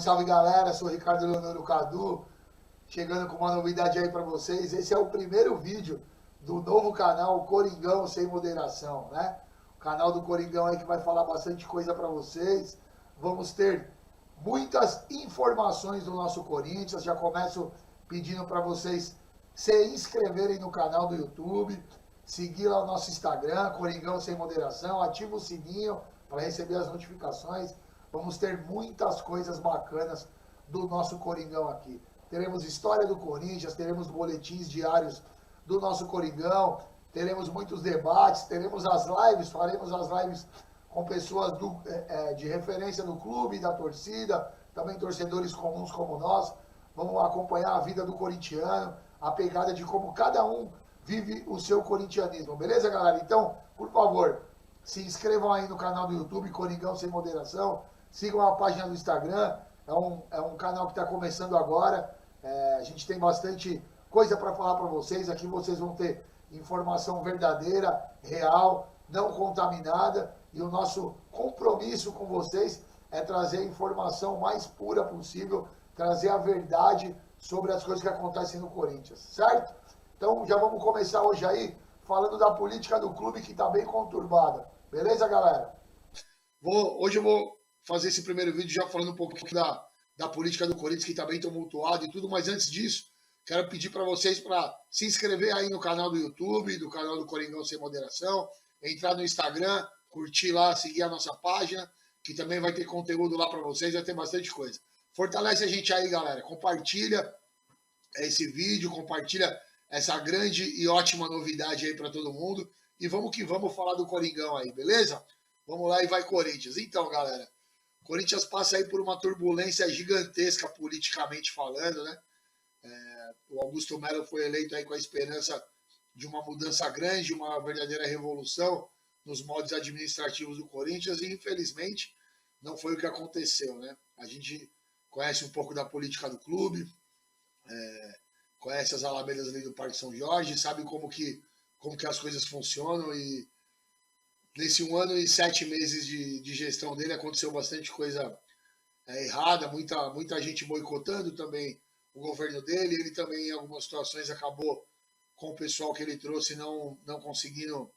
Salve, salve galera, sou o Ricardo Leonardo Cadu, chegando com uma novidade aí para vocês. Esse é o primeiro vídeo do novo canal Coringão Sem Moderação, né? O canal do Coringão aí que vai falar bastante coisa para vocês. Vamos ter muitas informações do nosso Corinthians. Já começo pedindo para vocês se inscreverem no canal do YouTube, seguir lá o nosso Instagram, Coringão Sem Moderação, ativa o sininho para receber as notificações. Vamos ter muitas coisas bacanas do nosso Coringão aqui. Teremos história do Corinthians, teremos boletins diários do nosso Coringão, teremos muitos debates, teremos as lives, faremos as lives com pessoas de referência do clube, da torcida, também torcedores comuns como nós. Vamos acompanhar a vida do corintiano, a pegada de como cada um vive o seu corintianismo. Beleza, galera? Então, por favor, se inscrevam aí no canal do YouTube, Coringão Sem Moderação. Sigam a página do Instagram, é um canal que está começando agora. A gente tem bastante coisa para falar para vocês. Aqui vocês vão ter informação verdadeira, real, não contaminada. E o nosso compromisso com vocês é trazer a informação mais pura possível, trazer a verdade sobre as coisas que acontecem no Corinthians, certo? Então já vamos começar hoje aí falando da política do clube que está bem conturbada. Beleza, galera? Hoje eu vou fazer esse primeiro vídeo já falando um pouco da política do Corinthians, que está bem tumultuada e tudo, mas antes disso, quero pedir para vocês para se inscrever aí no canal do YouTube, do canal do Coringão Sem Moderação, entrar no Instagram, curtir lá, seguir a nossa página, que também vai ter conteúdo lá para vocês, vai ter bastante coisa. Fortalece a gente aí, galera, compartilha esse vídeo, compartilha essa grande e ótima novidade aí para todo mundo, e vamos que vamos falar do Coringão aí, beleza? Vamos lá e vai Corinthians. Então, galera, o Corinthians passa aí por uma turbulência gigantesca politicamente falando, né? O Augusto Melo foi eleito aí com a esperança de uma mudança grande, uma verdadeira revolução nos modos administrativos do Corinthians e, infelizmente, não foi o que aconteceu, né? A gente conhece um pouco da política do clube, conhece as alamedas ali do Parque São Jorge, sabe como que as coisas funcionam e nesse 1 ano e 7 meses de gestão dele aconteceu bastante coisa errada, muita gente boicotando também o governo dele. Ele também, em algumas situações, acabou com o pessoal que ele trouxe não conseguindo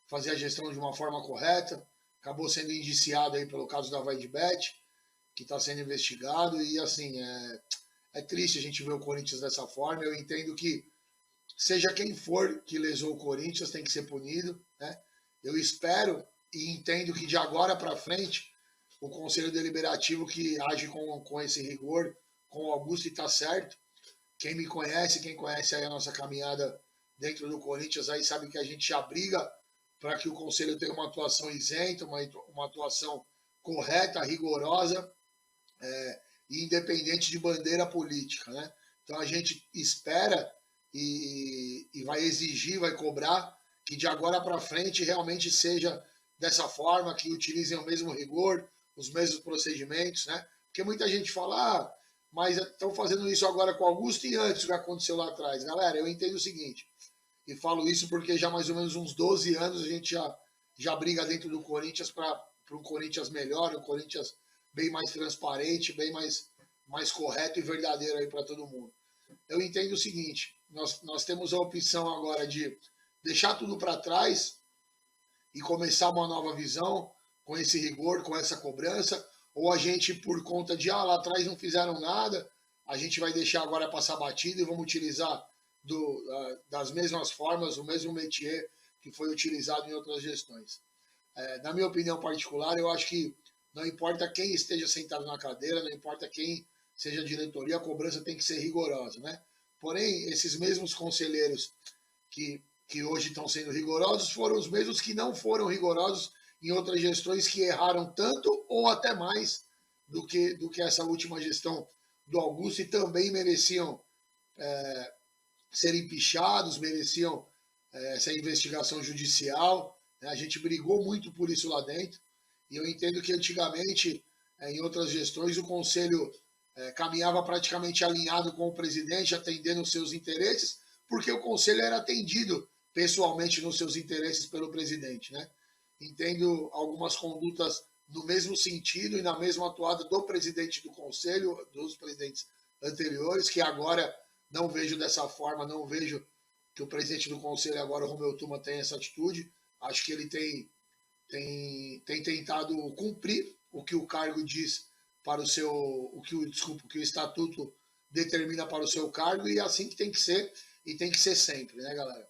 fazer a gestão de uma forma correta. Acabou sendo indiciado aí pelo caso da Vaidbet, que está sendo investigado. E, assim, é triste a gente ver o Corinthians dessa forma. Eu entendo que, seja quem for que lesou o Corinthians, tem que ser punido, né? Eu espero e entendo que de agora para frente o Conselho Deliberativo que age com esse rigor, com o Augusto, está certo. Quem me conhece, quem conhece aí a nossa caminhada dentro do Corinthians, aí sabe que a gente já briga para que o Conselho tenha uma atuação isenta, uma atuação correta, rigorosa e independente de bandeira política, né? Então a gente espera e vai exigir, vai cobrar que de agora para frente realmente seja dessa forma, que utilizem o mesmo rigor, os mesmos procedimentos, né? Porque muita gente fala, mas estão fazendo isso agora com o Augusto e antes o que aconteceu lá atrás. Galera, eu entendo o seguinte, e falo isso porque já mais ou menos uns 12 anos a gente já briga dentro do Corinthians para um Corinthians melhor, um Corinthians bem mais transparente, bem mais correto e verdadeiro aí para todo mundo. Eu entendo o seguinte, nós temos a opção agora de deixar tudo para trás e começar uma nova visão com esse rigor, com essa cobrança, ou a gente, por conta de lá atrás não fizeram nada, a gente vai deixar agora passar batido e vamos utilizar das mesmas formas, o mesmo métier que foi utilizado em outras gestões. Na minha opinião particular, eu acho que não importa quem esteja sentado na cadeira, não importa quem seja a diretoria, a cobrança tem que ser rigorosa, né? Porém, esses mesmos conselheiros que hoje estão sendo rigorosos foram os mesmos que não foram rigorosos em outras gestões, que erraram tanto ou até mais do que essa última gestão do Augusto, e também mereciam serem pichados, mereciam essa investigação judicial. A gente brigou muito por isso lá dentro, e eu entendo que antigamente, em outras gestões, o Conselho caminhava praticamente alinhado com o presidente, atendendo os seus interesses, porque o Conselho era atendido pessoalmente nos seus interesses pelo presidente, né? Entendo algumas condutas no mesmo sentido e na mesma atuada do presidente do conselho, dos presidentes anteriores, que agora não vejo dessa forma, não vejo que o presidente do conselho agora, o Romeu Tuma, tem essa atitude. Acho que ele tem tentado cumprir o que o cargo diz para o seu, o que o estatuto determina para o seu cargo, e é assim que tem que ser, e tem que ser sempre, né, galera?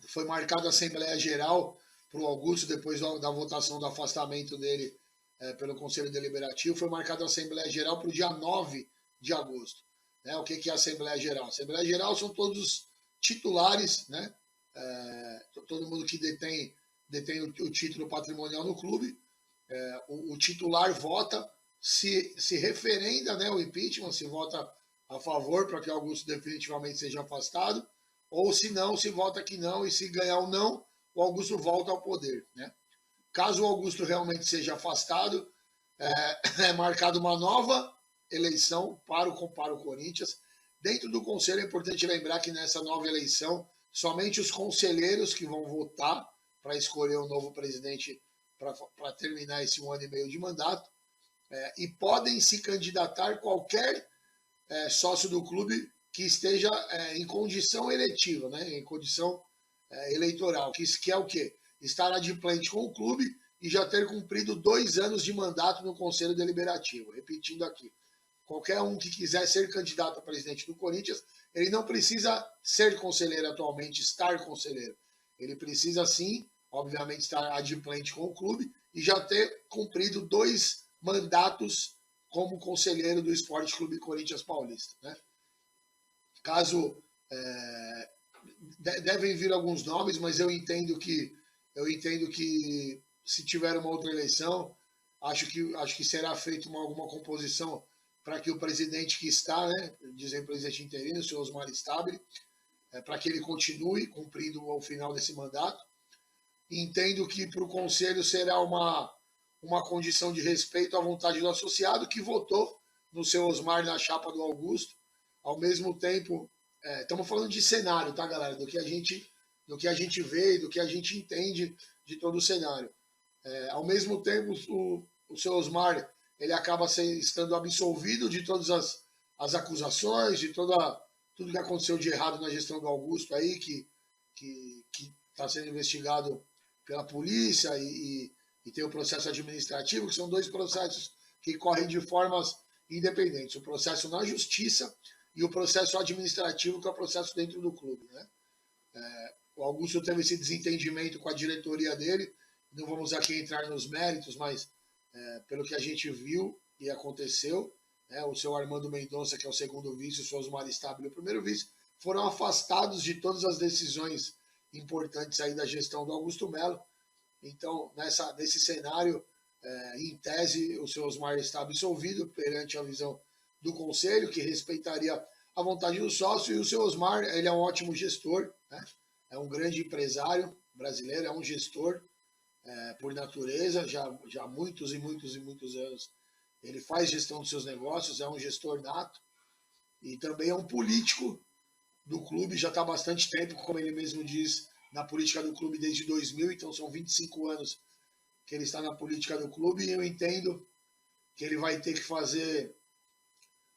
Foi marcada a Assembleia Geral para o Augusto, depois da votação do afastamento dele pelo Conselho Deliberativo, foi marcada a Assembleia Geral para o dia 9 de agosto. Né? O que é a Assembleia Geral? A Assembleia Geral são todos os titulares, né? Todo mundo que detém o título patrimonial no clube. O titular vota, se referenda, né, o impeachment, se vota a favor para que Augusto definitivamente seja afastado, ou se não, se vota que não, e se ganhar o não, o Augusto volta ao poder. Né? Caso o Augusto realmente seja afastado, é marcada uma nova eleição para o Corinthians. Dentro do conselho é importante lembrar que nessa nova eleição, somente os conselheiros que vão votar para escolher o novo presidente para terminar esse 1 ano e meio de mandato, e podem se candidatar qualquer sócio do clube que esteja em condição eletiva, né, em condição eleitoral, que é o quê? Estar adimplente com o clube e já ter cumprido 2 anos de mandato no Conselho Deliberativo. Repetindo aqui, qualquer um que quiser ser candidato a presidente do Corinthians, ele não precisa ser conselheiro atualmente, estar conselheiro. Ele precisa, sim, obviamente, estar adimplente com o clube e já ter cumprido 2 mandatos como conselheiro do Esporte Clube Corinthians Paulista. Né? Caso devem vir alguns nomes, mas eu entendo que se tiver uma outra eleição, acho que será feita alguma composição para que o presidente que está, né, dizem presidente interino, o senhor Osmar Stabile, para que ele continue cumprindo ao final desse mandato. Entendo que para o conselho será uma condição de respeito à vontade do associado que votou no seu Osmar na chapa do Augusto. Ao mesmo tempo, estamos falando de cenário, tá, galera? Do que a gente vê, do que a gente entende de todo o cenário. Ao mesmo tempo, o seu Osmar, ele acaba estando absolvido de todas as acusações, de tudo que aconteceu de errado na gestão do Augusto aí, que está sendo investigado pela polícia, e tem o processo administrativo, que são 2 processos que correm de formas independentes. O processo na justiça e o processo administrativo, que é o processo dentro do clube. Né? O Augusto teve esse desentendimento com a diretoria dele, não vamos aqui entrar nos méritos, mas pelo que a gente viu e aconteceu, o seu Armando Mendonça, que é o segundo vice, o seu Osmar Stabile, o primeiro vice, foram afastados de todas as decisões importantes aí da gestão do Augusto Melo. Então, nesse cenário, em tese, o seu Osmar está absolvido perante a visão do conselho, que respeitaria a vontade do sócio, e o seu Osmar, ele é um ótimo gestor, né? É um grande empresário brasileiro, é um gestor por natureza, já há muitos e muitos e muitos anos. Ele faz gestão dos seus negócios, é um gestor nato, e também é um político do clube, já está há bastante tempo, como ele mesmo diz, na política do clube desde 2000, então são 25 anos que ele está na política do clube, e eu entendo que ele vai ter que fazer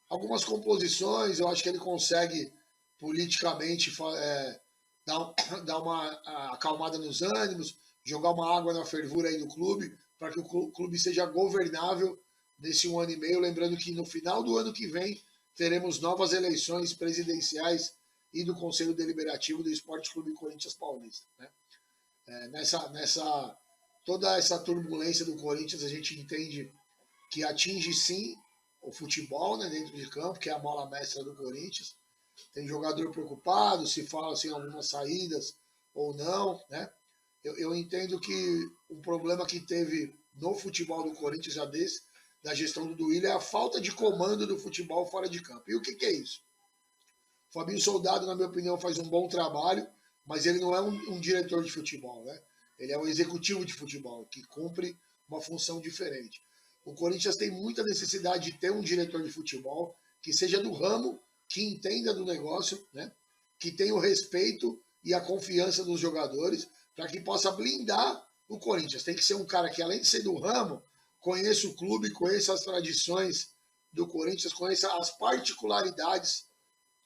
algumas composições. Eu acho que ele consegue politicamente dar uma acalmada nos ânimos, jogar uma água na fervura aí do clube, para que o clube seja governável nesse 1 ano e meio, lembrando que no final do ano que vem teremos novas eleições presidenciais e do Conselho Deliberativo do Esporte Clube Corinthians Paulista. Né? Toda essa turbulência do Corinthians, a gente entende que atinge sim o futebol, né, dentro de campo, que é a mola mestra do Corinthians. Tem jogador preocupado, se fala assim, algumas saídas ou não. Né? Eu entendo que o problema que teve no futebol do Corinthians, já da gestão do Duílio, é a falta de comando do futebol fora de campo. E o que é isso? O Fabinho Soldado, na minha opinião, faz um bom trabalho, mas ele não é um diretor de futebol, né? Ele é um executivo de futebol, que cumpre uma função diferente. O Corinthians tem muita necessidade de ter um diretor de futebol que seja do ramo, que entenda do negócio, né? Que tenha o respeito e a confiança dos jogadores, para que possa blindar o Corinthians. Tem que ser um cara que, além de ser do ramo, conheça o clube, conheça as tradições do Corinthians, conheça as particularidades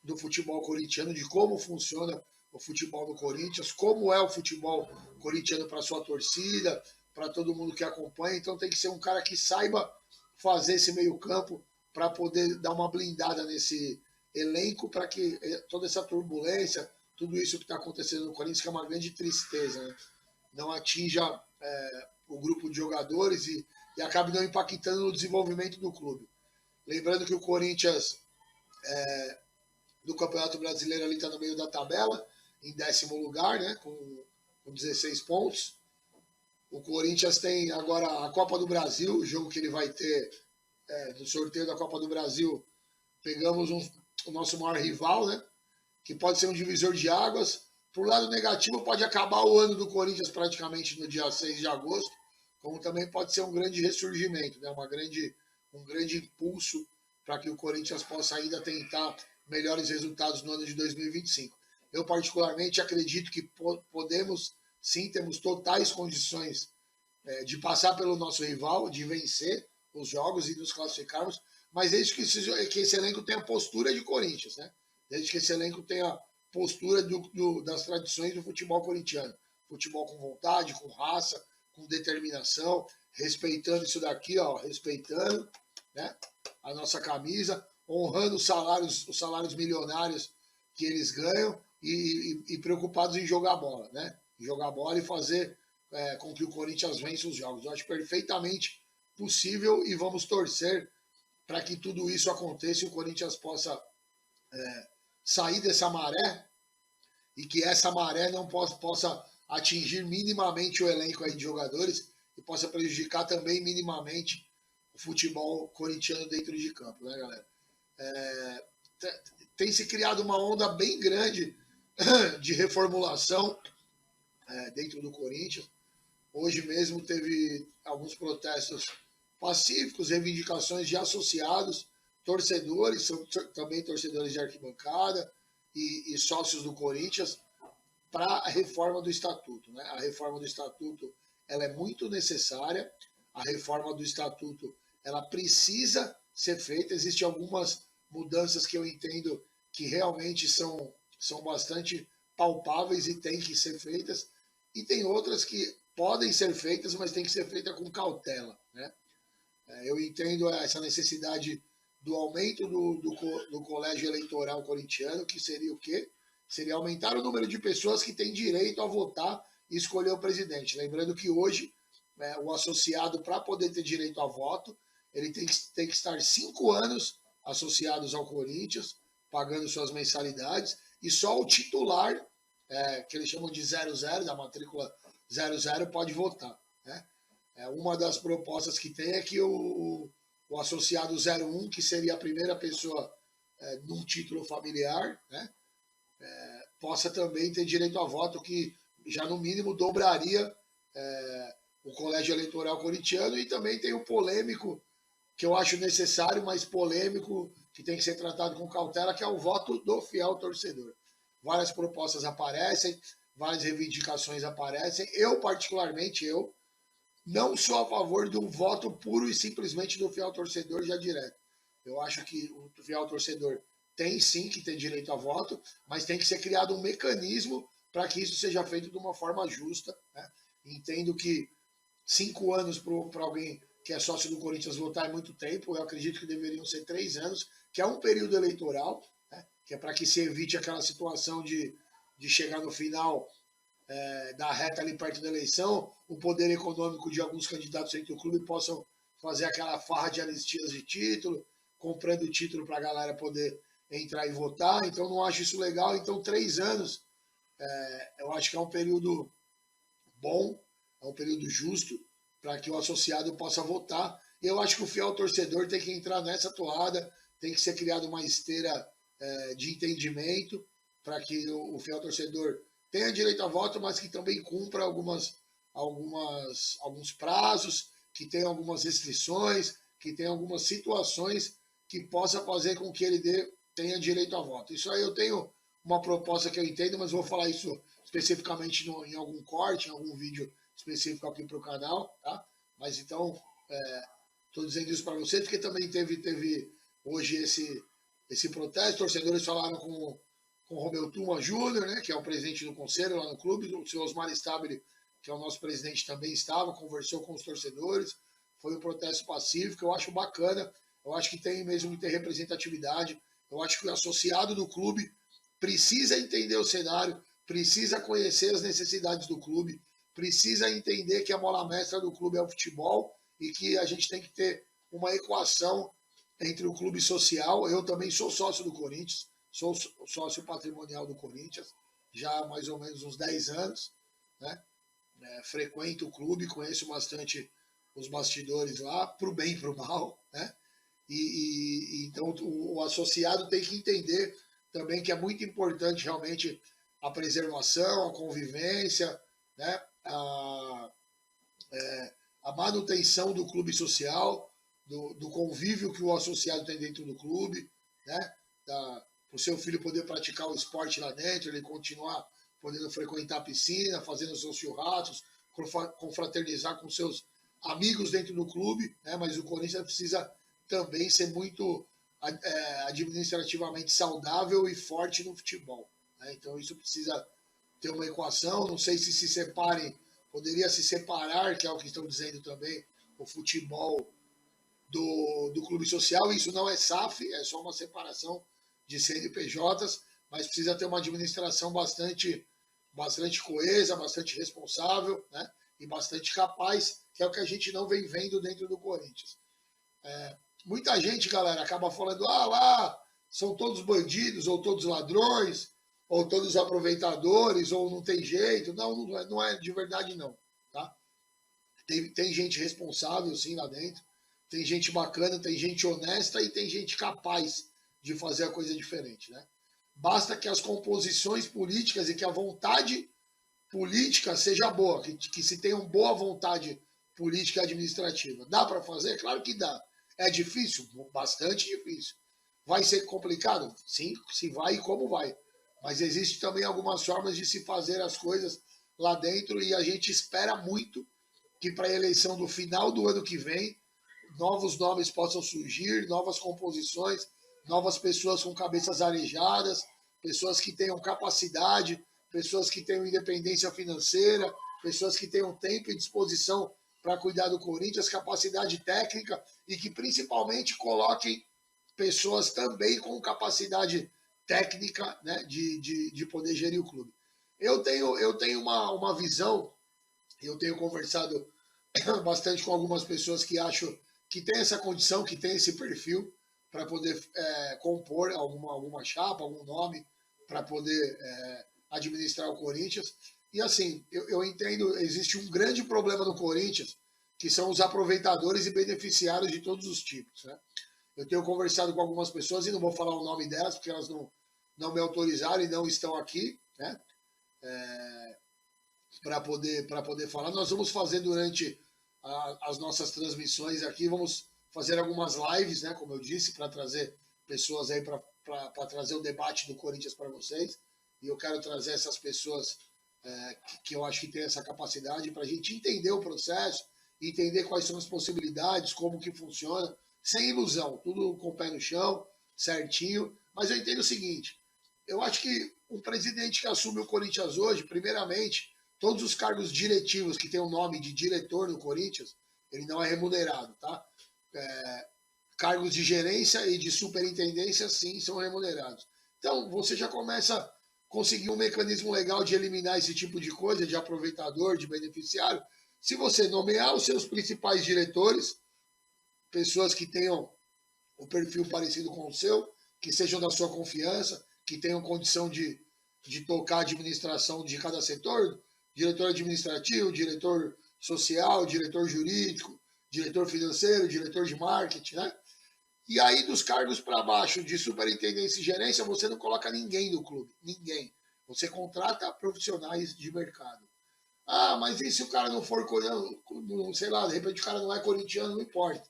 do futebol corintiano, de como funciona o futebol do Corinthians, como é o futebol corintiano para sua torcida, para todo mundo que acompanha. Então tem que ser um cara que saiba fazer esse meio-campo para poder dar uma blindada nesse elenco, para que toda essa turbulência, tudo isso que está acontecendo no Corinthians, que é uma grande tristeza, né? Não atinja o grupo de jogadores e acabe não impactando no desenvolvimento do clube. Lembrando que o Corinthians, do Campeonato Brasileiro, ali está no meio da tabela, em 10º lugar, né, com 16 pontos. O Corinthians tem agora a Copa do Brasil, o jogo que ele vai ter no sorteio da Copa do Brasil. Pegamos o nosso maior rival, né, que pode ser um divisor de águas. Por lado negativo, pode acabar o ano do Corinthians praticamente no dia 6 de agosto, como também pode ser um grande ressurgimento, né, um grande impulso para que o Corinthians possa ainda tentar melhores resultados no ano de 2025. Eu, particularmente, acredito que podemos, sim, temos totais condições de passar pelo nosso rival, de vencer os jogos e nos classificarmos, mas desde que esse elenco tenha postura de Corinthians, né? Desde que esse elenco tenha postura das tradições do futebol corintiano. Futebol com vontade, com raça, com determinação, respeitando isso daqui, ó, respeitando, né, a nossa camisa, honrando os salários milionários que eles ganham e preocupados em jogar bola, né? Jogar bola e fazer com que o Corinthians vença os jogos. Eu acho perfeitamente possível e vamos torcer para que tudo isso aconteça e o Corinthians possa sair dessa maré e que essa maré não possa atingir minimamente o elenco aí de jogadores e possa prejudicar também minimamente o futebol corintiano dentro de campo, né, galera? Tem se criado uma onda bem grande de reformulação dentro do Corinthians. Hoje mesmo teve alguns protestos pacíficos, reivindicações de associados, torcedores, também torcedores de arquibancada e sócios do Corinthians, para a reforma do Estatuto, né? A reforma do Estatuto ela é muito necessária, a reforma do Estatuto ela precisa ser feita, existem algumas mudanças que eu entendo que realmente são bastante palpáveis e têm que ser feitas, e tem outras que podem ser feitas, mas tem que ser feita com cautela, né? Eu entendo essa necessidade do aumento do colégio eleitoral corintiano, que seria o quê? Seria aumentar o número de pessoas que têm direito a votar e escolher o presidente. Lembrando que hoje, o associado, para poder ter direito a voto, ele tem que estar 5 anos associados ao Corinthians, pagando suas mensalidades, e só o titular, que eles chamam de 00, da matrícula 00, pode votar, né? Uma das propostas que tem é que o associado 01, que seria a primeira pessoa num título familiar, né, possa também ter direito a voto, que já no mínimo dobraria o colégio eleitoral corintiano. E também tem o polêmico, que eu acho necessário, mas polêmico, que tem que ser tratado com cautela, que é o voto do fiel torcedor. Várias propostas aparecem, várias reivindicações aparecem. Eu, particularmente, não sou a favor do voto puro e simplesmente do fiel torcedor já direto. Eu acho que o fiel torcedor tem sim que ter direito a voto, mas tem que ser criado um mecanismo para que isso seja feito de uma forma justa, né? Entendo que 5 anos para alguém que é sócio do Corinthians votar é muito tempo. Eu acredito que deveriam ser 3 anos, que é um período eleitoral, né? Que é para que se evite aquela situação de chegar no final da reta ali perto da eleição, o poder econômico de alguns candidatos dentro do clube possam fazer aquela farra de anistias de título, comprando título para a galera poder entrar e votar. Então não acho isso legal. Então 3 anos eu acho que é um período bom, é um período justo para que o associado possa votar. Eu acho que o fiel torcedor tem que entrar nessa toada, tem que ser criada uma esteira de entendimento para que o fiel torcedor tenha direito a voto, mas que também cumpra alguns prazos, que tenha algumas restrições, que tenha algumas situações que possa fazer com que ele tenha direito a voto. Isso aí eu tenho uma proposta que eu entendo, mas vou falar isso especificamente em algum corte, em algum vídeo específico aqui para o canal, tá? Mas então, estou dizendo isso para vocês, porque também teve hoje esse protesto. Torcedores falaram com o Romeu Tuma Júnior, né, que é o presidente do conselho lá no clube, o senhor Osmar Stabile, que é o nosso presidente, também estava, conversou com os torcedores, foi um protesto pacífico, eu acho bacana, eu acho que tem mesmo que ter representatividade, eu acho que o associado do clube precisa entender o cenário, precisa conhecer as necessidades do clube, precisa entender que a mola mestra do clube é o futebol e que a gente tem que ter uma equação entre o clube social. Eu também sou sócio do Corinthians, sou sócio patrimonial do Corinthians, já há mais ou menos uns 10 anos, né? Frequento o clube, conheço bastante os bastidores lá, para o bem e para o mal, né? Então o associado tem que entender também que é muito importante realmente a preservação, a convivência, né? A manutenção do clube social, do convívio que o associado tem dentro do clube, né? Para o seu filho poder praticar o esporte lá dentro, ele continuar podendo frequentar a piscina, fazendo os seus churrascos, confraternizar com seus amigos dentro do clube, né? Mas o Corinthians precisa também ser muito administrativamente saudável e forte no futebol, né? Então isso precisa ter uma equação. Não sei se separem, poderia se separar, que é o que estão dizendo também, o futebol do clube social. Isso não é SAF, é só uma separação de CNPJs, mas precisa ter uma administração bastante coesa, bastante responsável, né? E bastante capaz, que é o que a gente não vem vendo dentro do Corinthians. Muita gente, galera, acaba falando, lá são todos bandidos, ou todos ladrões, ou todos aproveitadores, ou não tem jeito. Não é de verdade, não. Tá? Tem gente responsável, sim, lá dentro. Tem gente bacana, tem gente honesta e tem gente capaz de fazer a coisa diferente, né? Basta que as composições políticas e que a vontade política seja boa, que se tenha uma boa vontade política e administrativa. Dá para fazer? Claro que dá. É difícil? Bastante difícil. Vai ser complicado? Sim, se vai e como vai. Mas existe também algumas formas de se fazer as coisas lá dentro e a gente espera muito que para a eleição do final do ano que vem novos nomes possam surgir, novas composições, novas pessoas com cabeças arejadas, pessoas que tenham capacidade, pessoas que tenham independência financeira, pessoas que tenham tempo e disposição para cuidar do Corinthians, capacidade técnica e que principalmente coloquem pessoas também com capacidade técnica, né, de poder gerir o clube. Eu tenho uma visão, eu tenho conversado bastante com algumas pessoas que acham que tem essa condição, que tem esse perfil para poder compor alguma chapa, algum nome para poder administrar o Corinthians. E assim, eu entendo, existe um grande problema no Corinthians, que são os aproveitadores e beneficiários de todos os tipos, né? Eu tenho conversado com algumas pessoas, e não vou falar o nome delas, porque elas não me autorizaram e não estão aqui, né? Para poder falar. Nós vamos fazer durante as nossas transmissões aqui, vamos fazer algumas lives, né, como eu disse, para trazer pessoas aí para trazer o debate do Corinthians para vocês. E eu quero trazer essas pessoas que eu acho que tem essa capacidade para a gente entender o processo, entender quais são as possibilidades, como que funciona, sem ilusão, tudo com o pé no chão, certinho. Mas eu entendo o seguinte, eu acho que um presidente que assume o Corinthians hoje, primeiramente, todos os cargos diretivos que tem o nome de diretor no Corinthians, ele não é remunerado, tá? Cargos de gerência e de superintendência, sim, são remunerados. Então, você já começa a conseguir um mecanismo legal de eliminar esse tipo de coisa, de aproveitador, de beneficiário, se você nomear os seus principais diretores, pessoas que tenham o perfil parecido com o seu, que sejam da sua confiança, que tenham condição de tocar a administração de cada setor, diretor administrativo, diretor social, diretor jurídico, diretor financeiro, diretor de marketing, né? E aí, dos cargos para baixo, de superintendência e gerência, você não coloca ninguém do clube, ninguém. Você contrata profissionais de mercado. Ah, mas e se o cara não for corintiano, sei lá, de repente o cara não é corintiano, não importa.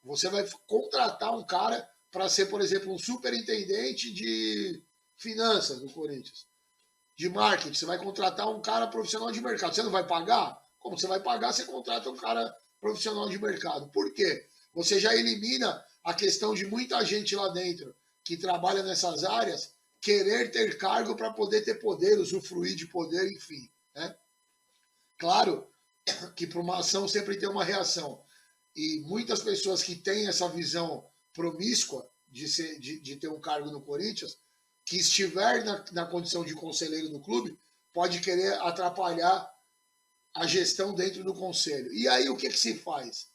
Você vai contratar um cara para ser, por exemplo, um superintendente de finanças do Corinthians, de marketing. Você vai contratar um cara profissional de mercado. Você não vai pagar? Como você vai pagar, você contrata um cara profissional de mercado. Por quê? Você já elimina a questão de muita gente lá dentro que trabalha nessas áreas querer ter cargo para poder ter poder, usufruir de poder, enfim. Né? Claro que para uma ação sempre tem uma reação. E muitas pessoas que têm essa visão promíscua de ter um cargo no Corinthians, que estiver na condição de conselheiro do clube, pode querer atrapalhar a gestão dentro do conselho. E aí o que se faz?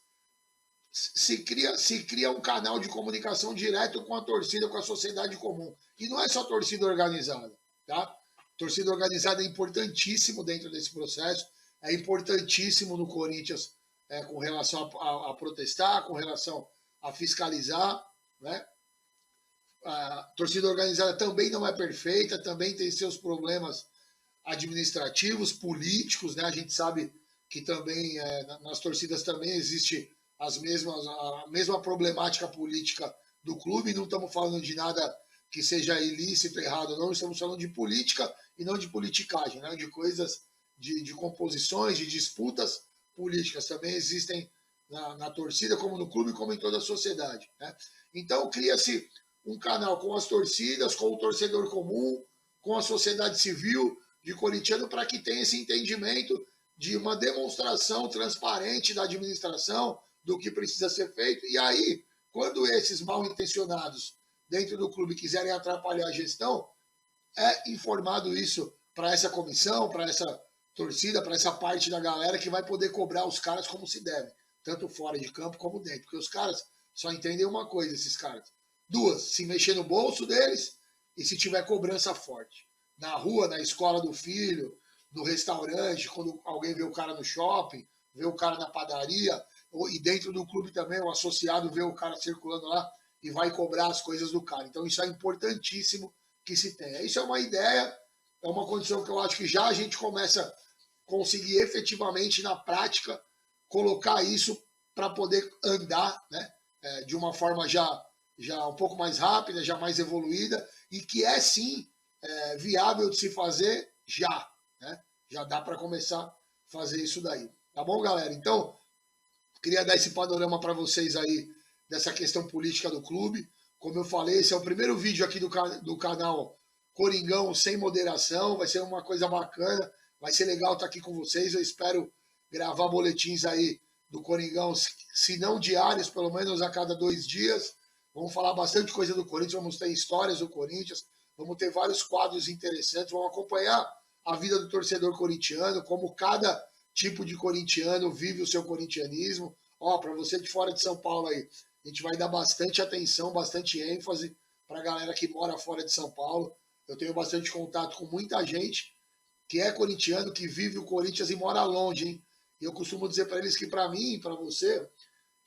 Se cria um canal de comunicação direto com a torcida, com a sociedade comum. E não é só torcida organizada, tá? Torcida organizada é importantíssimo dentro desse processo, é importantíssimo no Corinthians com relação a protestar, com relação a fiscalizar, né? A torcida organizada também não é perfeita, também tem seus problemas administrativos, políticos, né? A gente sabe que também nas torcidas também existe a mesma problemática política do clube. Não estamos falando de nada que seja ilícito, errado, não. Estamos falando de política e não de politicagem, né? De coisas, de composições, de disputas políticas. Também existem na torcida, como no clube, como em toda a sociedade. Né? Então, cria-se um canal com as torcidas, com o torcedor comum, com a sociedade civil de corintiano, para que tenha esse entendimento de uma demonstração transparente da administração, do que precisa ser feito. E aí, quando esses mal intencionados dentro do clube quiserem atrapalhar a gestão, é informado isso para essa comissão, para essa torcida, para essa parte da galera que vai poder cobrar os caras como se deve, tanto fora de campo como dentro. Porque os caras só entendem uma coisa, esses caras. Duas, se mexer no bolso deles e se tiver cobrança forte. Na rua, na escola do filho, no restaurante, quando alguém vê o cara no shopping, vê o cara na padaria, e dentro do clube também, o associado vê o cara circulando lá e vai cobrar as coisas do cara. Então isso é importantíssimo que se tenha. Isso é uma ideia, é uma condição que eu acho que já a gente começa a conseguir efetivamente, na prática, colocar isso para poder andar, né? De uma forma já um pouco mais rápida, já mais evoluída, e que é sim viável de se fazer já. Né? Já dá para começar a fazer isso daí. Tá bom, galera? Então, queria dar esse panorama para vocês aí dessa questão política do clube. Como eu falei, esse é o primeiro vídeo aqui do canal Coringão Sem Moderação. Vai ser uma coisa bacana, vai ser legal estar aqui com vocês. Eu espero gravar boletins aí do Coringão, se não diários, pelo menos a cada 2 dias. Vamos falar bastante coisa do Corinthians, vamos ter histórias do Corinthians, vamos ter vários quadros interessantes, vamos acompanhar a vida do torcedor corintiano, como cada tipo de corintiano vive o seu corintianismo. Ó, para você de fora de São Paulo aí, a gente vai dar bastante atenção, bastante ênfase para a galera que mora fora de São Paulo. Eu tenho bastante contato com muita gente que é corintiano, que vive o Corinthians e mora longe, hein? E eu costumo dizer para eles que para mim e para você,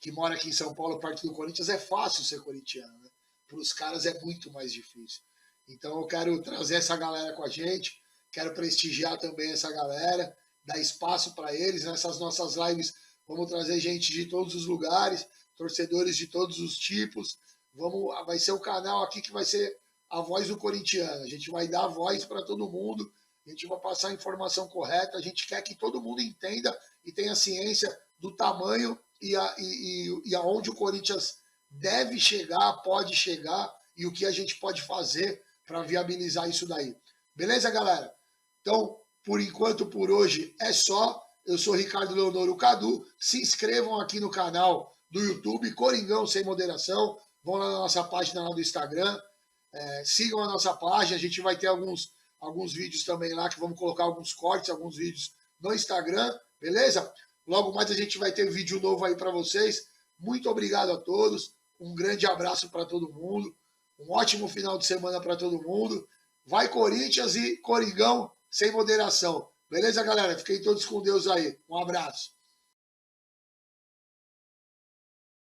que mora aqui em São Paulo, perto do Corinthians, é fácil ser corintiano, né? Para os caras é muito mais difícil. Então eu quero trazer essa galera com a gente, quero prestigiar também essa galera, dar espaço para eles. Nessas nossas lives vamos trazer gente de todos os lugares, torcedores de todos os tipos. Vai ser o canal aqui que vai ser a voz do corintiano. A gente vai dar voz para todo mundo, a gente vai passar a informação correta, a gente quer que todo mundo entenda e tenha ciência do tamanho e aonde o Corinthians deve chegar, pode chegar e o que a gente pode fazer para viabilizar isso daí. Beleza, galera? Então, por enquanto, por hoje, é só. Eu sou Ricardo Leonoro Cadu. Se inscrevam aqui no canal do YouTube, Coringão Sem Moderação. Vão lá na nossa página lá do Instagram. Sigam a nossa página. A gente vai ter alguns vídeos também lá, que vamos colocar alguns cortes, alguns vídeos no Instagram. Beleza? Logo mais a gente vai ter vídeo novo aí para vocês. Muito obrigado a todos. Um grande abraço para todo mundo. Um ótimo final de semana para todo mundo. Vai Corinthians e Coringão Sem Moderação. Beleza, galera? Fiquem todos com Deus aí. Um abraço.